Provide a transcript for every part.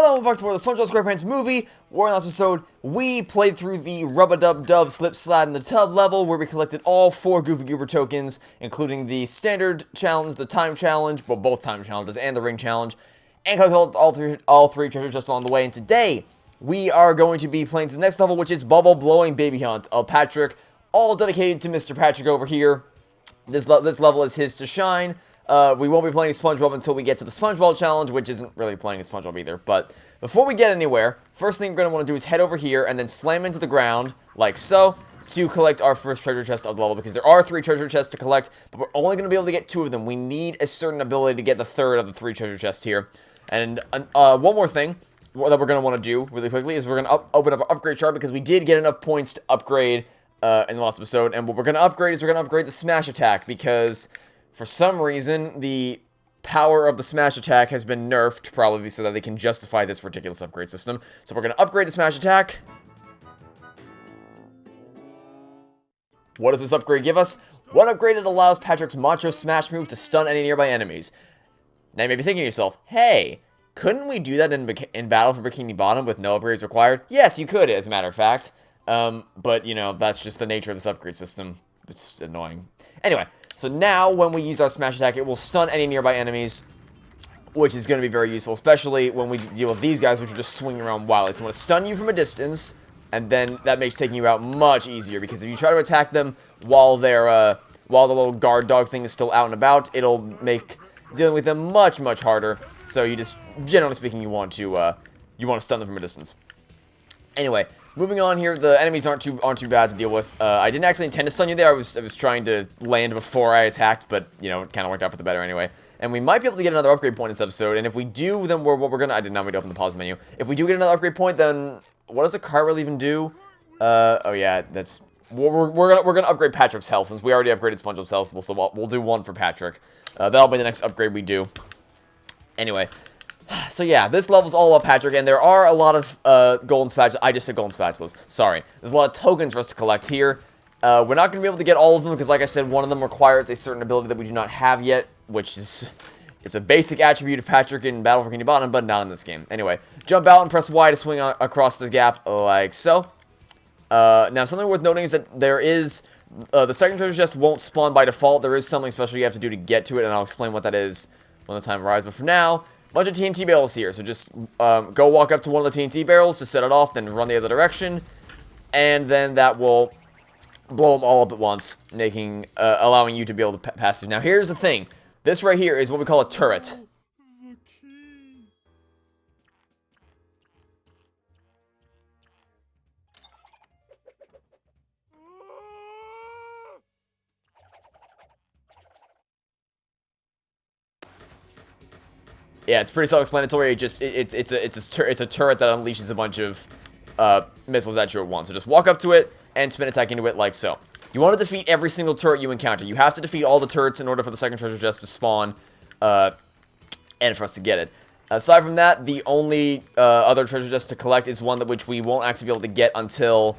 Hello, and welcome back to more of the Spongebob Squarepants Movie, where in last episode, we played through the Rub-a-Dub-Dub Slip Slide in the Tub level, where we collected all 4 Goofy Goober tokens, including the Standard Challenge, the Time Challenge, well, both Time Challenges, and the Ring Challenge, and collected all three treasure chests along the way, and today, we are going to be playing to the next level, which is Bubble Blowing Baby Hunt of Patrick, all dedicated to Mr. Patrick over here. This level is his to shine. We won't be playing SpongeBob until we get to the SpongeBob Challenge, which isn't really playing as SpongeBob either. But before we get anywhere, first thing we're going to want to do is head over here and then slam into the ground, like so, to collect our first treasure chest of the level. Because there are 3 treasure chests to collect, but we're only going to be able to get 2 of them. We need a certain ability to get the 3rd of the 3 treasure chests here. And one more thing that we're going to want to do really quickly is we're going to open up our upgrade chart, because we did get enough points to upgrade in the last episode. And what we're going to upgrade is we're going to upgrade the smash attack, because for some reason, the power of the smash attack has been nerfed, probably so that they can justify this ridiculous upgrade system. So we're going to upgrade the smash attack. What does this upgrade give us? One upgrade, it allows Patrick's Macho Smash move to stun any nearby enemies. Now you may be thinking to yourself, hey, couldn't we do that in Battle for Bikini Bottom with no upgrades required? Yes, you could, as a matter of fact. But, you know, that's just the nature of this upgrade system. It's annoying. Anyway. So now, when we use our smash attack, it will stun any nearby enemies, which is going to be very useful, especially when we deal with these guys, which are just swinging around wildly. So I want to stun you from a distance, and then that makes taking you out much easier, because if you try to attack them while they're, while the little guard dog thing is still out and about, it'll make dealing with them much, much harder. So you just, generally speaking, you want to stun them from a distance. Anyway, moving on here, the enemies aren't too bad to deal with. I didn't actually intend to stun you there. I was trying to land before I attacked, but, you know, it kind of worked out for the better anyway. And we might be able to get another upgrade point in this episode, and if we do, then what we're gonna... I did not mean to open the pause menu. If we do get another upgrade point, then what does the cartwheel even do? Oh yeah, that's... We're gonna upgrade Patrick's health, since we already upgraded SpongeBob's health. We'll do 1 for Patrick. That'll be the next upgrade we do. Anyway... So yeah, this level's all about Patrick, and there are a lot of golden spatulas. I just said golden spatulas. Sorry. There's a lot of tokens for us to collect here. We're not going to be able to get all of them, because like I said, one of them requires a certain ability that we do not have yet, which is... It's a basic attribute of Patrick in Battle for Bikini Bottom, but not in this game. Anyway, jump out and press Y to swing across the gap, like so. Now, something worth noting is that there is... the second treasure chest won't spawn by default. There is something special you have to do to get to it, and I'll explain what that is when the time arrives. But for now... Bunch of TNT barrels here, so just go walk up to one of the TNT barrels to set it off, then run the other direction, and then that will blow them all up at once, making allowing you to be able to pass through. Now here's the thing, this right here is what we call a turret. Yeah, it's pretty self-explanatory. It's a turret that unleashes a bunch of missiles at you at once. So just walk up to it and spin attack into it like so. You want to defeat every single turret you encounter. You have to defeat all the turrets in order for the second treasure chest to spawn, and for us to get it. Aside from that, the only other treasure chest to collect is one which we won't actually be able to get until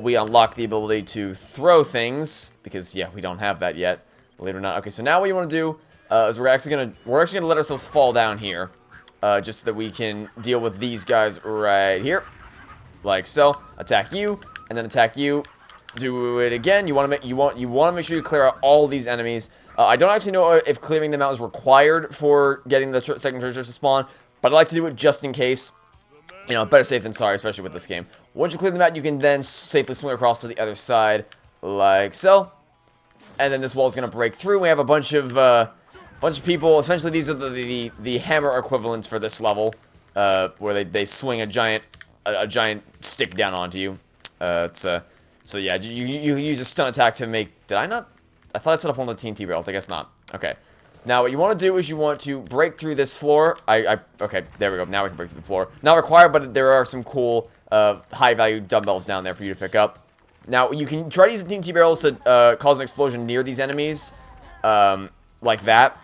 we unlock the ability to throw things, because yeah, we don't have that yet. Believe it or not. Okay, so now what you want to do. Is we're actually gonna let ourselves fall down here, just so that we can deal with these guys right here, like so. Attack you, and then attack you. Do it again. You want to make sure you clear out all these enemies. I don't actually know if clearing them out is required for getting the second treasure to spawn, but I like to do it just in case. You know, better safe than sorry, especially with this game. Once you clear them out, you can then safely swing across to the other side, like so. And then this wall is gonna break through. We have a bunch of people. Essentially, these are the hammer equivalents for this level, where they swing a giant stick down onto you. So yeah, you use a stun attack to make. Did I not? I thought I set off one of the TNT barrels. I guess not. Okay. Now what you want to do is you want to break through this floor. Okay, there we go. Now we can break through the floor. Not required, but there are some cool high value dumbbells down there for you to pick up. Now you can try to use the TNT barrels to cause an explosion near these enemies, like that.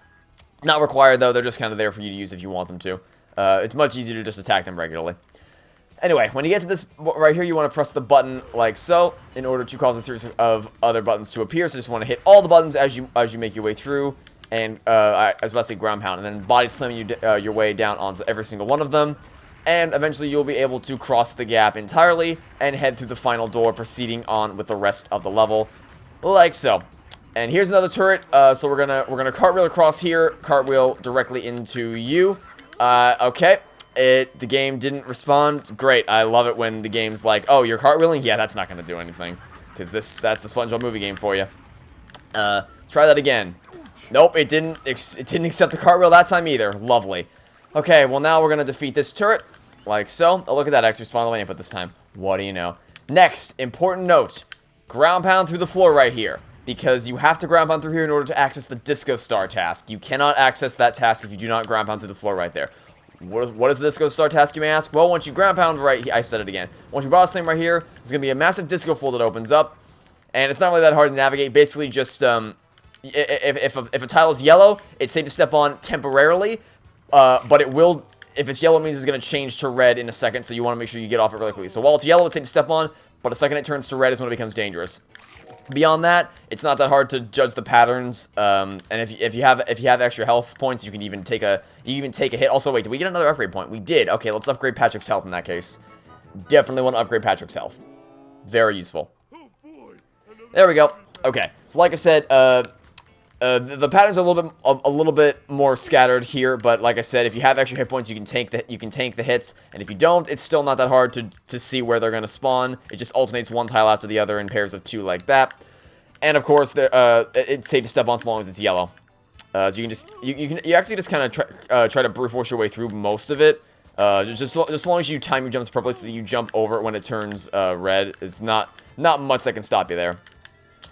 Not required, though. They're just kind of there for you to use if you want them to. It's much easier to just attack them regularly. Anyway, when you get to this right here, you want to press the button like so in order to cause a series of other buttons to appear. So just want to hit all the buttons as you make your way through. and I was about to say ground pound, and then body slamming your way down onto every single one of them. And eventually you'll be able to cross the gap entirely and head through the final door, proceeding on with the rest of the level, like so. And here's another turret. So we're gonna cartwheel across here, cartwheel directly into you. Okay. The game didn't respond. Great. I love it when the game's like, oh, you're cartwheeling? Yeah, that's not gonna do anything, because that's a SpongeBob movie game for you. Try that again. Nope, it didn't accept the cartwheel that time either. Lovely. Okay, well now we're gonna defeat this turret, like so. Oh, look at that, extra spawn input this time. What do you know? Next, important note. Ground pound through the floor right here, because you have to ground pound through here in order to access the Disco Star task. You cannot access that task if you do not ground pound through the floor right there. What is the Disco Star task, you may ask? Well, once you ground pound right here, I said it again. Once you bottom slam right here, there's going to be a massive disco fold that opens up, and it's not really that hard to navigate. Basically, just, if a tile is yellow, it's safe to step on temporarily, but it will, if it's yellow, it means it's going to change to red in a second, so you want to make sure you get off it really quickly. So while it's yellow, it's safe to step on, but the second it turns to red is when it becomes dangerous. Beyond that, it's not that hard to judge the patterns, and if you have extra health points, you can even take a hit. Also, wait, did we get another upgrade point? We did. Okay, let's upgrade Patrick's health in that case. Definitely want to upgrade Patrick's health. Very useful. There we go. Okay, so like I said, the patterns are a little bit more scattered here, but like I said, if you have extra hit points, you can tank the hits, and if you don't, it's still not that hard to see where they're gonna spawn. It just alternates one tile after the other in pairs of 2 like that. And of course, it's safe to step on so long as it's yellow. So you actually just kind of try to brute force your way through most of it. Just as long as you time your jumps properly so that you jump over it when it turns red. It's not much that can stop you there.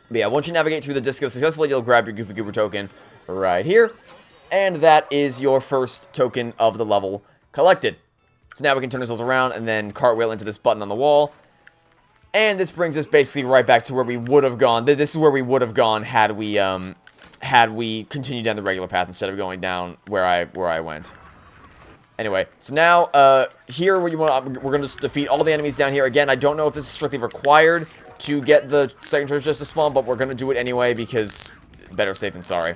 But yeah, once you navigate through the disco successfully, you'll grab your Goofy Goober token right here. And that is your first token of the level collected. So now we can turn ourselves around and then cartwheel into this button on the wall. And this brings us basically right back to where we would have gone. This is where we would have gone had we continued down the regular path instead of going down where I went. Anyway, so now here we're going to defeat all the enemies down here. Again, I don't know if this is strictly required to get the second treasure chest to spawn, but we're going to do it anyway because better safe than sorry.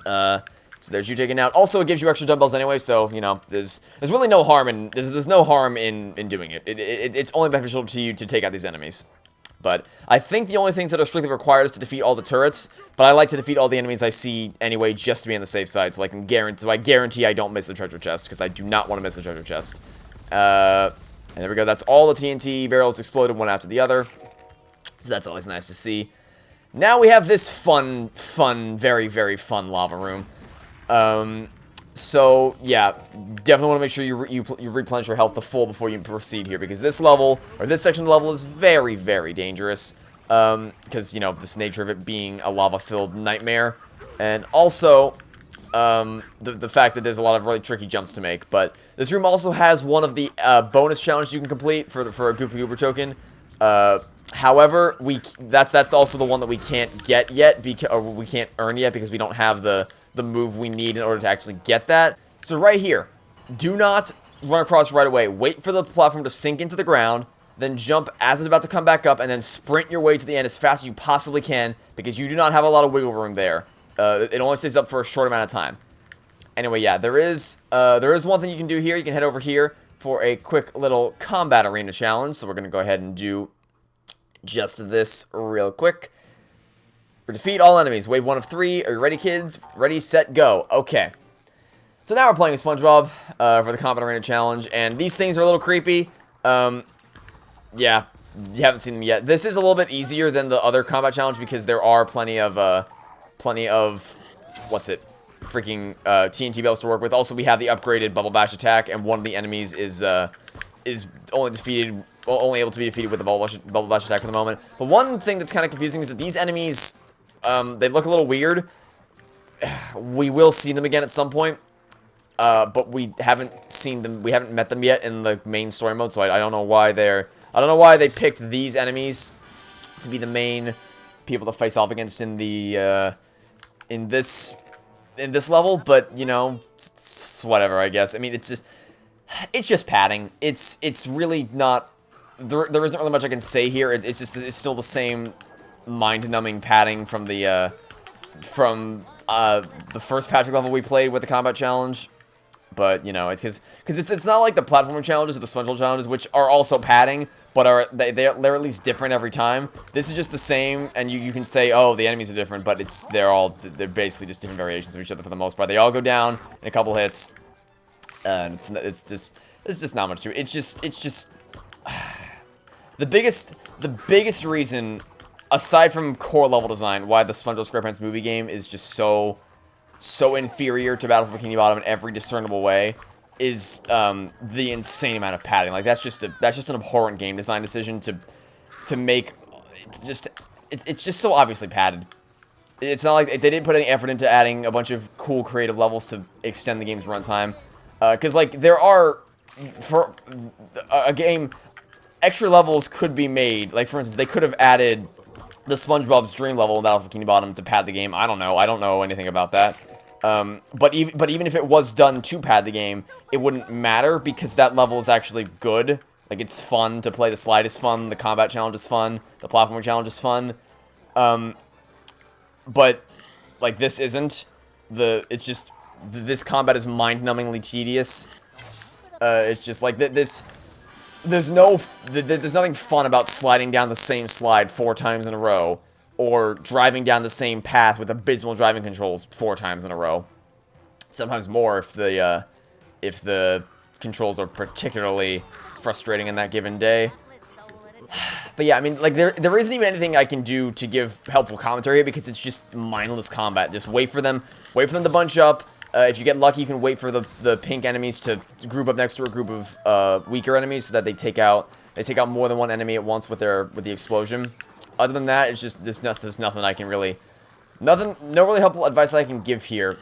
So there's you taken out. Also, it gives you extra dumbbells anyway, so, you know, there's really no harm in, there's no harm in doing it. It's only beneficial to you to take out these enemies. But I think the only things that are strictly required is to defeat all the turrets, but I like to defeat all the enemies I see anyway just to be on the safe side, so I guarantee I don't miss the treasure chest, because I do not want to miss the treasure chest. And there we go, that's all the TNT barrels exploded one after the other. So that's always nice to see. Now we have this fun, very, very fun lava room. So, yeah, definitely want to make sure you replenish your health to full before you proceed here, because this level, or this section of the level is very, very dangerous, because, you know, this nature of it being a lava-filled nightmare, and also, the fact that there's a lot of really tricky jumps to make, but this room also has one of the, bonus challenges you can complete for a Goofy Goober token. However, that's also the one that we can't get yet, or we can't earn yet, because we don't have the move we need in order to actually get that. So right here, do not run across right away. Wait for the platform to sink into the ground, then jump as it's about to come back up, and then sprint your way to the end as fast as you possibly can, because you do not have a lot of wiggle room there. It only stays up for a short amount of time. Anyway, yeah, there is one thing you can do here. You can head over here for a quick little combat arena challenge. So we're going to go ahead and do just this real quick. For defeat all enemies, wave 1 of 3. Are you ready, kids? Ready, set, go. Okay. So now we're playing with SpongeBob for the Combat Arena Challenge, and these things are a little creepy. Yeah, you haven't seen them yet. This is a little bit easier than the other Combat Challenge because there are plenty of, what's it? Freaking TNT bells to work with. Also, we have the upgraded Bubble Bash attack, and one of the enemies is only able to be defeated with the Bubble Bash attack for the moment. But one thing that's kind of confusing is that these enemies, they look a little weird. We will see them again at some point, but we haven't seen them. We haven't met them yet in the main story mode, so I don't know why they picked these enemies to be the main people to face off against in the in this level. But you know, it's whatever, I guess. I mean, it's just padding. It's really not. There isn't really much I can say here. It's still the same mind-numbing padding from the from the first Patrick level we played with the combat challenge. But, you know, because it's not like the platformer challenges or the Spongebob challenges, which are also padding, but they're at least different every time. This is just the same, and you can say, oh, the enemies are different, but they're basically just different variations of each other for the most part. They all go down in a couple hits, and it's just not much to it. It's just the biggest reason, aside from core level design, why the Spongebob Squarepants movie game is just so inferior to Battle for Bikini Bottom in every discernible way is the insane amount of padding. Like that's just an abhorrent game design decision to make. It's just so obviously padded. It's not like they didn't put any effort into adding a bunch of cool creative levels to extend the game's runtime. Because like there are, for a game, extra levels could be made. Like for instance, they could have added the SpongeBob's Dream level in Battle for Bikini Bottom to pad the game. I don't know anything about that. But even if it was done to pad the game, it wouldn't matter because that level is actually good. Like it's fun to play. The slide is fun. The combat challenge is fun. The platforming challenge is fun. But like this isn't. This combat is mind-numbingly tedious. It's just like this. There's nothing fun about sliding down the same slide 4 times in a row, or driving down the same path with abysmal driving controls 4 times in a row. Sometimes more if the controls are particularly frustrating in that given day. But yeah, I mean, like there isn't even anything I can do to give helpful commentary here because it's just mindless combat. Just wait for them to bunch up. If you get lucky, you can wait for the pink enemies to group up next to a group of weaker enemies so that they take out more than one enemy at once with the explosion. Other than that, it's just there's nothing I can really, no really helpful advice I can give here.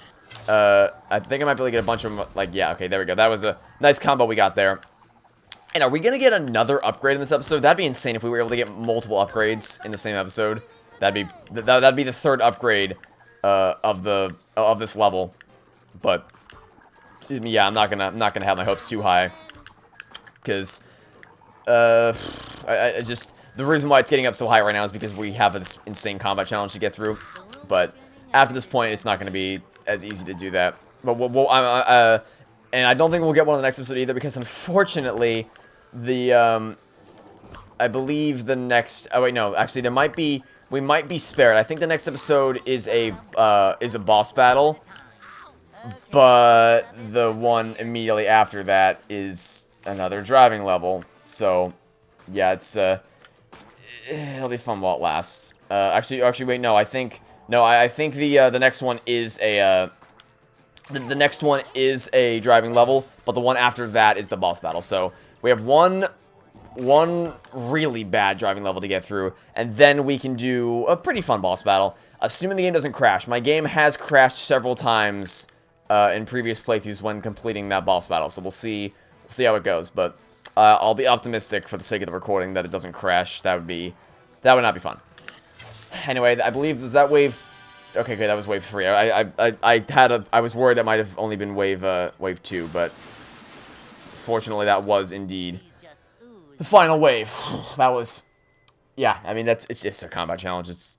I think I might be able to get a bunch of them, like, yeah, okay, there we go. That was a nice combo we got there. And are we gonna get another upgrade in this episode? That'd be insane if we were able to get multiple upgrades in the same episode. That'd be the 3rd upgrade of this level. But excuse me, yeah, I'm not gonna have my hopes too high because I just. The reason why it's getting up so high right now is because we have this insane combat challenge to get through. But after this point, it's not going to be as easy to do that. But and I don't think we'll get one in the next episode either because unfortunately, I believe the next. Oh wait, no, actually, we might be spared. I think the next episode is a boss battle, but the one immediately after that is another driving level. So yeah, it'll be fun while it lasts. Actually, wait, no. I think the next one is a the next one is a driving level, but the one after that is the boss battle. So we have one really bad driving level to get through, and then we can do a pretty fun boss battle, assuming the game doesn't crash. My game has crashed several times in previous playthroughs when completing that boss battle, so we'll see how it goes, but. I'll be optimistic for the sake of the recording that it doesn't crash. That would not be fun. Anyway, I believe, is that wave... Okay, good, that was wave 3. I was worried that might have only been wave 2, but... Fortunately, that was indeed the final wave. That was... Yeah, I mean, it's just a combat challenge. It's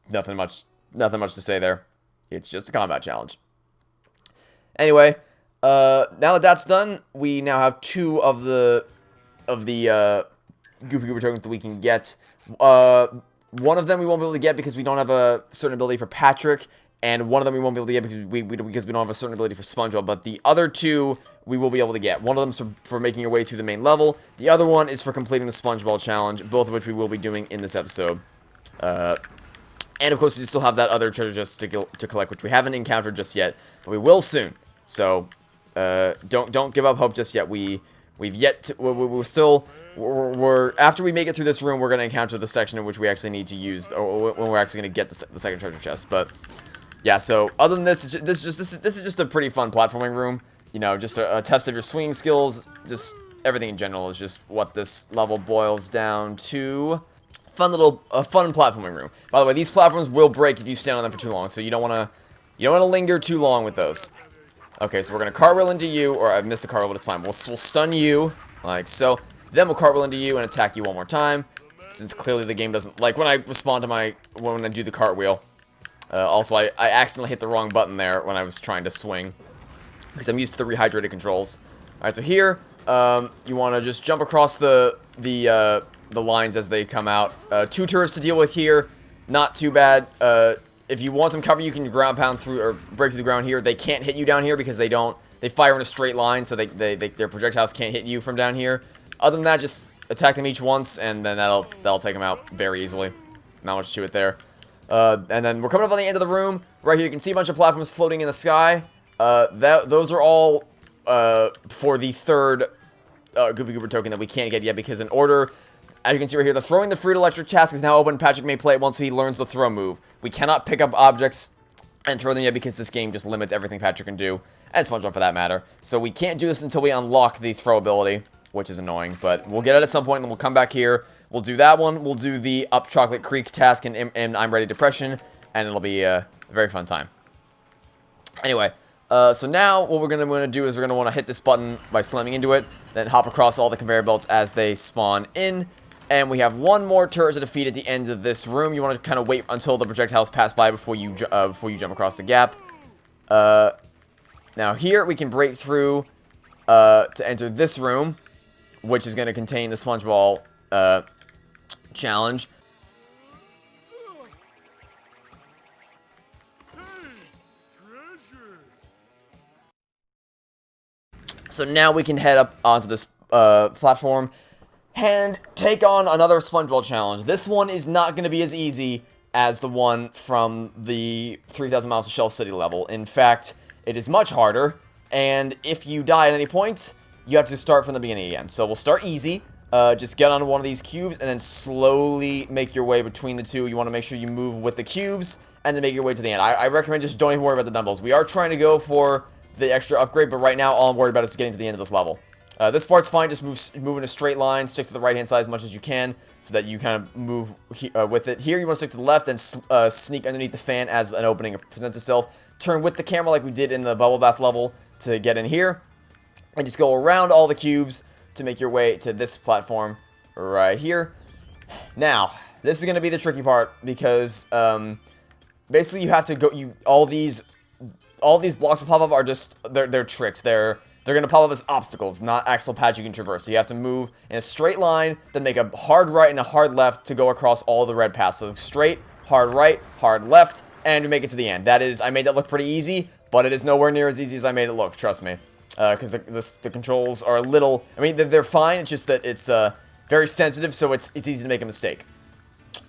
nothing much to say there. It's just a combat challenge. Anyway, now that that's done, we now have 2 of the Goofy Goober tokens that we can get. One of them we won't be able to get because we don't have a certain ability for Patrick, and one of them we won't be able to get because we don't have a certain ability for SpongeBob, but the other 2 we will be able to get. One of them is for making your way through the main level. The other one is for completing the Spongebob challenge, both of which we will be doing in this episode. And of course, we still have that other treasure chest to collect, which we haven't encountered just yet, but we will soon. So, don't give up hope just yet. We've yet to, we're after we make it through this room, we're going to encounter the section in which we actually need to use, or when we're actually going to get the second treasure chest. But yeah, so other than this, this is just a pretty fun platforming room. You know, just a test of your swinging skills. Just everything in general is just what this level boils down to. Fun platforming room. By the way, these platforms will break if you stand on them for too long, so you don't want to linger too long with those. Okay, so we're gonna cartwheel into you, or I missed the cartwheel, but it's fine. We'll stun you like so. Then we'll cartwheel into you and attack you one more time, since clearly the game doesn't like when I respond to when I do the cartwheel. Also, I accidentally hit the wrong button there when I was trying to swing, because I'm used to the rehydrated controls. Alright, so here, you want to just jump across the lines as they come out. 2 turrets to deal with here, not too bad. If you want some cover, you can ground pound through, or break through the ground here. They can't hit you down here because they fire in a straight line, so their projectiles can't hit you from down here. Other than that, just attack them each once, and then that'll take them out very easily. Not much to it there. And then we're coming up on the end of the room. Right here, you can see a bunch of platforms floating in the sky. Those are all for the third Goofy Goober token that we can't get yet, because in order, as you can see right here, the throwing the fruit electric task is now open. Patrick may play it once he learns the throw move. We cannot pick up objects and throw them yet because this game just limits everything Patrick can do, and Spongebob for that matter. So we can't do this until we unlock the throw ability, which is annoying, but we'll get it at some point, and then we'll come back here. We'll do that one. We'll do the Up Chocolate Creek task in I'm Ready Depression, and it'll be a very fun time. Anyway, so now what we're going to do is we're going to want to hit this button by slamming into it, then hop across all the conveyor belts as they spawn in, and we have one more turret to defeat at the end of this room. You want to kind of wait until the projectiles pass by before you jump across the gap. Now here we can break through to enter this room, which is going to contain the Spongebob challenge. So now we can head up onto this platform and take on another Spongebob challenge. This one is not going to be as easy as the one from the 3,000 Miles to Shell City level. In fact, it is much harder, and if you die at any point, you have to start from the beginning again. So we'll start easy. Just get onto one of these cubes and then slowly make your way between the two. You want to make sure you move with the cubes and then make your way to the end. I recommend just don't even worry about the dumbbells. We are trying to go for the extra upgrade, but right now all I'm worried about is getting to the end of this level. This part's fine. Just move in a straight line. Stick to the right-hand side as much as you can so that you kind of move with it. Here you want to stick to the left and sneak underneath the fan as an opening presents itself. Turn with the camera like we did in the bubble bath level to get in here. And just go around all the cubes to make your way to this platform right here. Now, this is going to be the tricky part because basically you have to go. All these blocks that pop up are just they're tricks. They're going to pop up as obstacles, not actual paths you can traverse. So you have to move in a straight line, then make a hard right and a hard left to go across all the red paths. So straight, hard right, hard left, and you make it to the end. That is, I made that look pretty easy, but it is nowhere near as easy as I made it look. Trust me. Because the controls are a little, I mean, they're fine, it's just that it's very sensitive, so it's easy to make a mistake.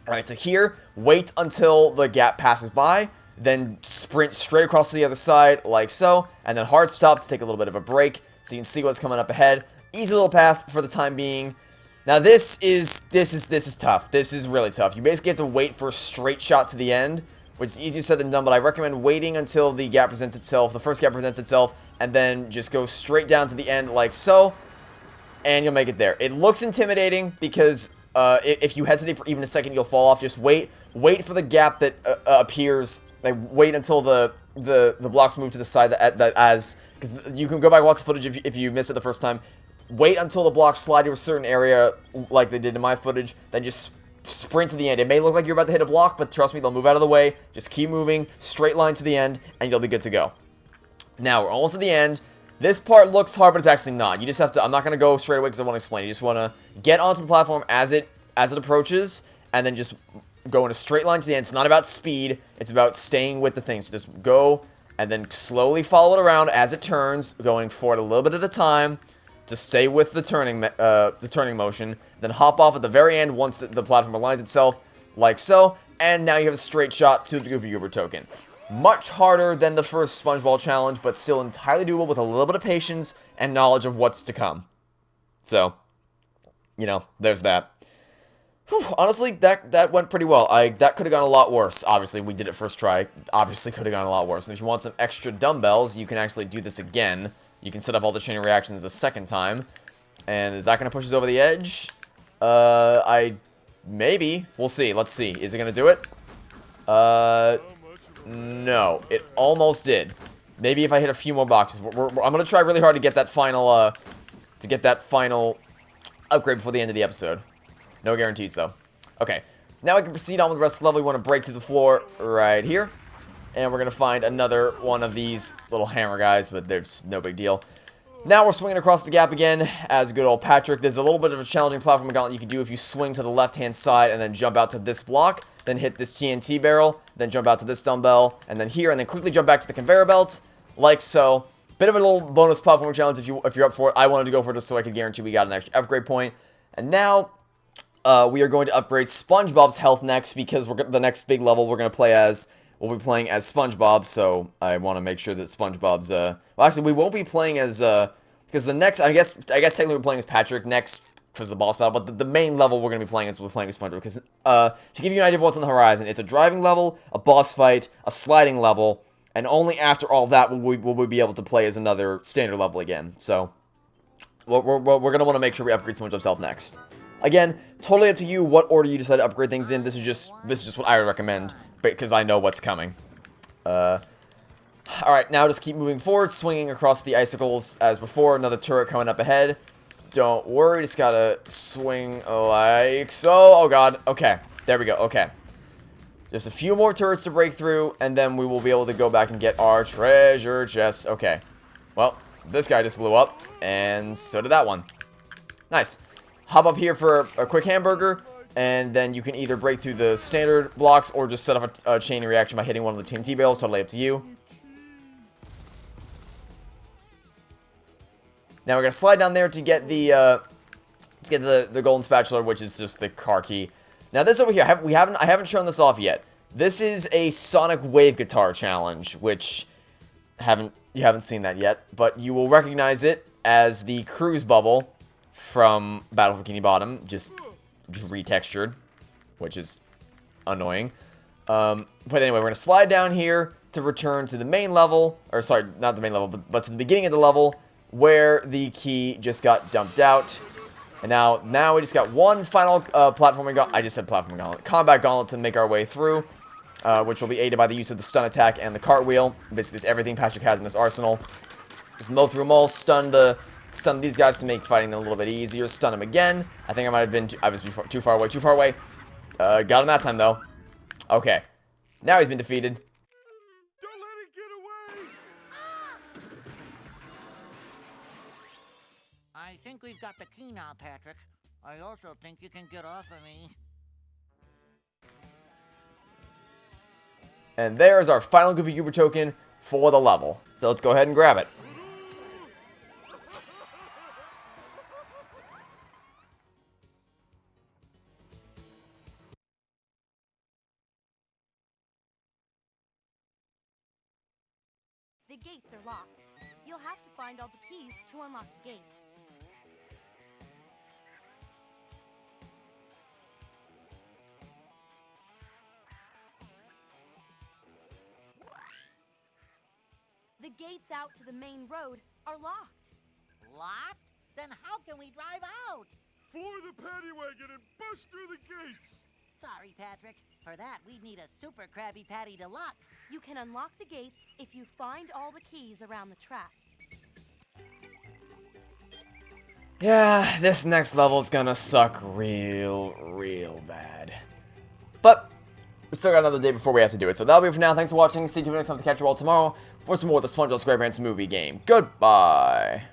Alright, so here, wait until the gap passes by, then sprint straight across to the other side, like so, and then hard stop to take a little bit of a break, so you can see what's coming up ahead. Easy little path for the time being. Now this is tough. This is really tough. You basically have to wait for a straight shot to the end, which is easier said than done, but I recommend waiting until the gap presents itself, the first gap presents itself, and then just go straight down to the end like so, and you'll make it there. It looks intimidating because if you hesitate for even a second, you'll fall off. Just wait for the gap that appears. Like wait until the blocks move to the side because you can go back and watch the footage if you missed it the first time. Wait until the blocks slide to a certain area like they did in my footage, then just sprint to the end. It may look like you're about to hit a block, but trust me, they'll move out of the way. Just keep moving, straight line to the end, and you'll be good to go. Now, we're almost at the end. This part looks hard, but it's actually not. You just have to, I'm not going to go straight away because I want to explain. You just want to get onto the platform as it approaches, and then just go in a straight line to the end. It's not about speed, it's about staying with the thing. So just go, and then slowly follow it around as it turns, going forward a little bit at a time, to stay with the turning motion, then hop off at the very end once the platform aligns itself, like so, and now you have a straight shot to the Goofy Goober token. Much harder than the first Spongebob challenge, but still entirely doable with a little bit of patience and knowledge of what's to come. So, you know, there's that. Whew, honestly, that went pretty well. That could have gone a lot worse. Obviously, we did it first try. Obviously, could have gone a lot worse. And if you want some extra dumbbells, you can actually do this again. You can set up all the chain reactions a second time. And is that going to push us over the edge? Maybe. We'll see. Let's see. Is it going to do it? No. It almost did. Maybe if I hit a few more boxes. I'm going to try really hard to get that final, upgrade before the end of the episode. No guarantees, though. Okay. So now I can proceed on with the rest of the level. We want to break through the floor right here. And we're going to find another one of these little hammer guys, but there's no big deal. Now we're swinging across the gap again as good old Patrick. There's a little bit of a challenging platform gauntlet you can do if you swing to the left-hand side and then jump out to this block, then hit this TNT barrel, then jump out to this dumbbell, and then here, and then quickly jump back to the conveyor belt, like so. Bit of a little bonus platform challenge if you're up for it. I wanted to go for it just so I could guarantee we got an extra upgrade point. And now we are going to upgrade SpongeBob's health next because the next big level we're going to play as. We'll be playing as SpongeBob, so I want to make sure that SpongeBob's, well, actually, we won't be playing as, because the next, I guess technically we're playing as Patrick next, because of the boss battle, but the main level we're going to be playing as, SpongeBob, because, to give you an idea of what's on the horizon, it's a driving level, a boss fight, a sliding level, and only after all that will we be able to play as another standard level again, so, we're going to want to make sure we upgrade SpongeBob's health next. Again, totally up to you what order you decide to upgrade things in. This is just what I would recommend, because I know what's coming. Alright, now just keep moving forward, swinging across the icicles as before. Another turret coming up ahead. Don't worry, just gotta swing like so. Oh god, okay. There we go, okay. Just a few more turrets to break through, and then we will be able to go back and get our treasure chest. Okay. Well, this guy just blew up, and so did that one. Nice. Hop up here for a quick hamburger, and then you can either break through the standard blocks or just set off a chain reaction by hitting one of the TNT barrels. Totally up to you. Now we're gonna slide down there to get the golden spatula, which is just the car key. Now this over here, I haven't shown this off yet. This is a Sonic Wave Guitar challenge, which you haven't seen that yet, but you will recognize it as the cruise bubble from Battle for Bikini Bottom, just retextured, which is annoying. But anyway, we're gonna slide down here to return to the main level, or sorry, not the main level, but to the beginning of the level where the key just got dumped out. And now we just got one final platforming gauntlet. I just said platforming gauntlet, combat gauntlet to make our way through, which will be aided by the use of the stun attack and the cartwheel. Basically, it's everything Patrick has in his arsenal. Just mow through them all, stun these guys to make fighting a little bit easier. Stun him again. I think I might have been I was too far away. Got him that time though. Okay, now he's been defeated. Don't let it get away! I think we've got the key now, Patrick. I also think you can get off of me. And there's our final Goofy Goober token for the level. So let's go ahead and grab it. The gates are locked. You'll have to find all the keys to unlock the gates. The gates out to the main road are locked. Locked? Then how can we drive out? Floor the paddy wagon and bust through the gates! Sorry, Patrick. For that, we'd need a Super Krabby Patty Deluxe. You can unlock the gates if you find all the keys around the track. Yeah, this next level is gonna suck real bad. But we still got another day before we have to do it. So that'll be it for now. Thanks for watching. Stay tuned next time to catch you all tomorrow for some more of the Spongebob Squarepants movie game. Goodbye.